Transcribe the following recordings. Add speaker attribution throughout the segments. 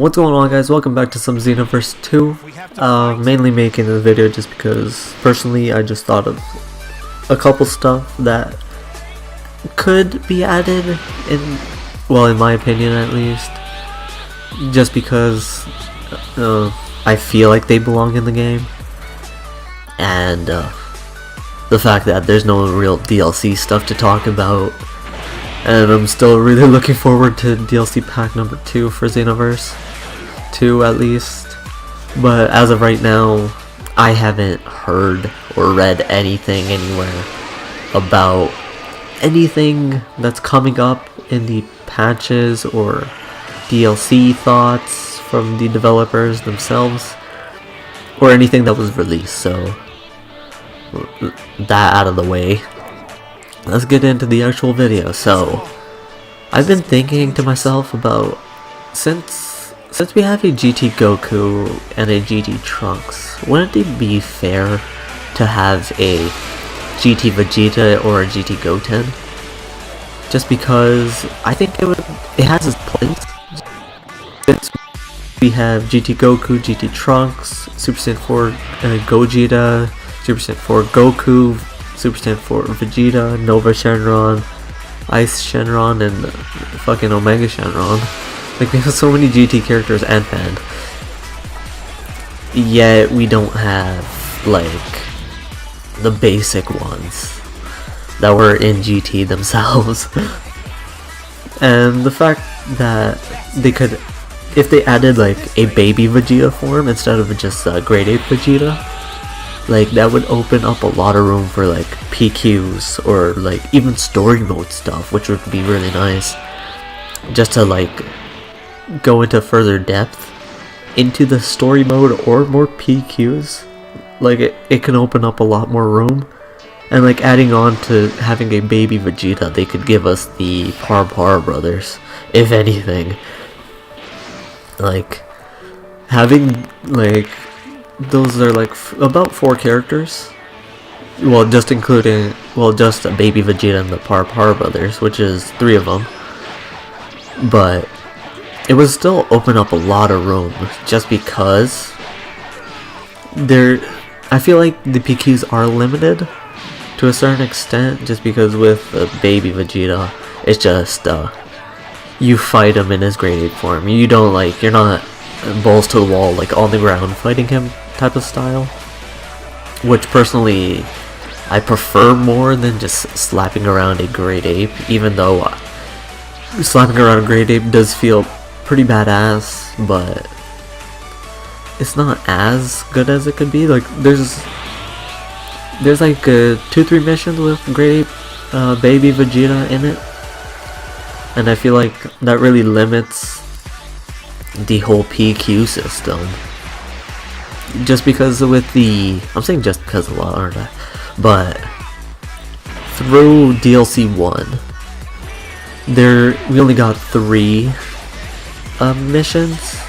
Speaker 1: What's going on, guys? Welcome back to some Xenoverse 2. Mainly making this video just because personally I just thought of a couple stuff that could be added in, well, in my opinion at least, just because I feel like they belong in the game, and the fact that there's no real DLC stuff to talk about. And I'm still really looking forward to DLC pack number 2 for Xenoverse 2 at least. But as of right now, I haven't heard or read anything anywhere about anything that's coming up in the patches or DLC thoughts from the developers themselves, or anything that was released. So that out of the way, let's get into the actual video. So I've been thinking to myself about, since we have a GT Goku and a GT Trunks, wouldn't it be fair to have a GT Vegeta or a GT Goten? Just because I think it has its place. Since we have GT Goku, GT Trunks, Super Saiyan 4 Gogeta, Super Saiyan 4 Goku, Super Saiyan 4 Vegeta, Nova Shenron, Ice Shenron, and fucking Omega Shenron. Like, we have so many GT characters and Pan. Yet we don't have, like, the basic ones that were in GT themselves. And the fact that they could, if they added like a baby Vegeta form instead of just a grade 8 Vegeta, like, that would open up a lot of room for like PQs or like even story mode stuff, which would be really nice, just to like go into further depth into the story mode or more PQs. Like, it can open up a lot more room. And like, adding on to having a baby Vegeta, they could give us the Par brothers, if anything. Like, having like, those are like about 4 characters, well, just including, well, just a baby Vegeta and the Par brothers, which is 3 of them. But it would still open up a lot of room, just because I feel like the PQs are limited to a certain extent, just because with baby Vegeta, it's just you fight him in his grade 8 form. You don't, like, you're not balls to the wall, like on the ground fighting him type of style, which personally I prefer more than just slapping around a grade ape, even though slapping around a grade ape does feel pretty badass, but it's not as good as it could be. Like, there's like 2-3 missions with grade ape baby Vegeta in it, and I feel like that really limits the whole PQ system. Just because with the, I'm saying just because a lot, aren't I? But through DLC 1, we only got 3 missions.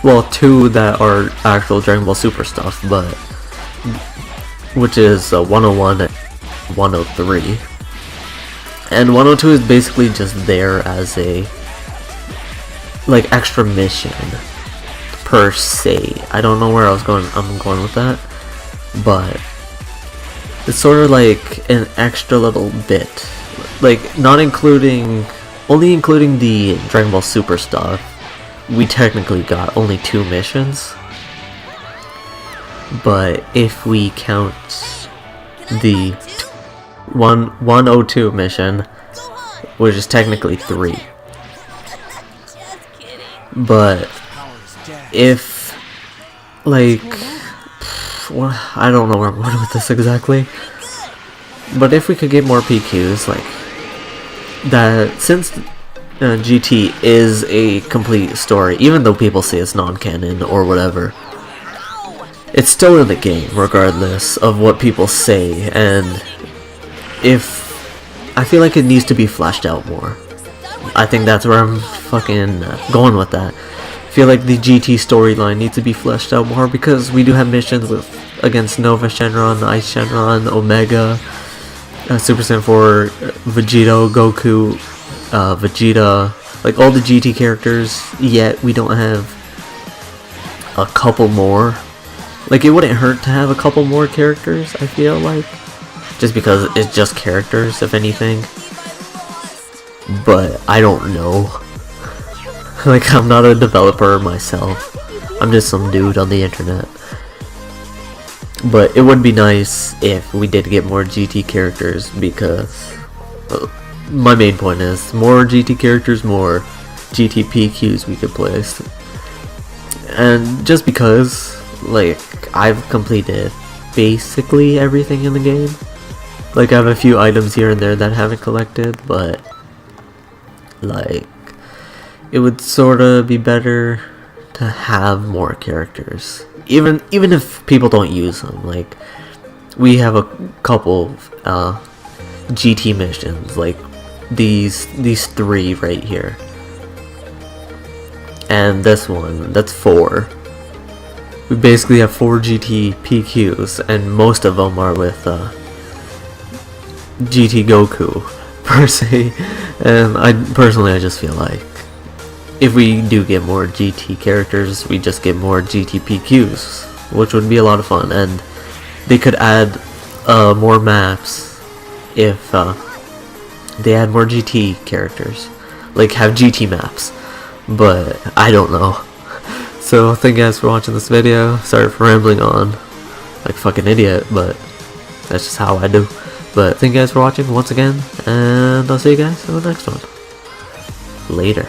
Speaker 1: Well, 2 that are actual Dragon Ball Super stuff, but which is 101 and 103. And 102 is basically just there as a like extra mission per se. I don't know where I'm going with that, but it's sort of like an extra little bit, like only including the Dragon Ball Super stuff. We technically got only 2 missions, but if we count the 102 mission, which is technically 3. But if, like, well, I don't know where I'm going with this exactly, but if we could get more PQs, like that, since GT is a complete story, even though people say it's non-canon or whatever, it's still in the game regardless of what people say. And I feel like it needs to be fleshed out more. I think that's where I'm fucking going with that. I feel like the GT storyline needs to be fleshed out more, because we do have missions against Nova Shenron, Ice Shenron, Omega, Super Saiyan 4, Vegeta, Goku, Vegeta, like all the GT characters, yet we don't have a couple more. Like, it wouldn't hurt to have a couple more characters, I feel like, just because it's just characters, if anything. But I don't know. Like, I'm not a developer myself. I'm just some dude on the internet. But it would be nice if we did get more GT characters, because my main point is more GT characters, more GT PQs we could place. And just because, like, I've completed basically everything in the game. Like, I have a few items here and there that I haven't collected, but like, it would sorta be better to have more characters. Even if people don't use them. Like, we have a couple GT missions, like these 3 right here. And this one, that's 4. We basically have 4 GT PQs, and most of them are with GT Goku, per se. And I just feel like if we do get more GT characters, we just get more GT PQs, which would be a lot of fun. And they could add more maps if they add more GT characters, like have GT maps. But I don't know. So thank you guys for watching this video. Sorry for rambling on like fucking idiot, but that's just how I do. But thank you guys for watching once again, and I'll see you guys in the next one. Later.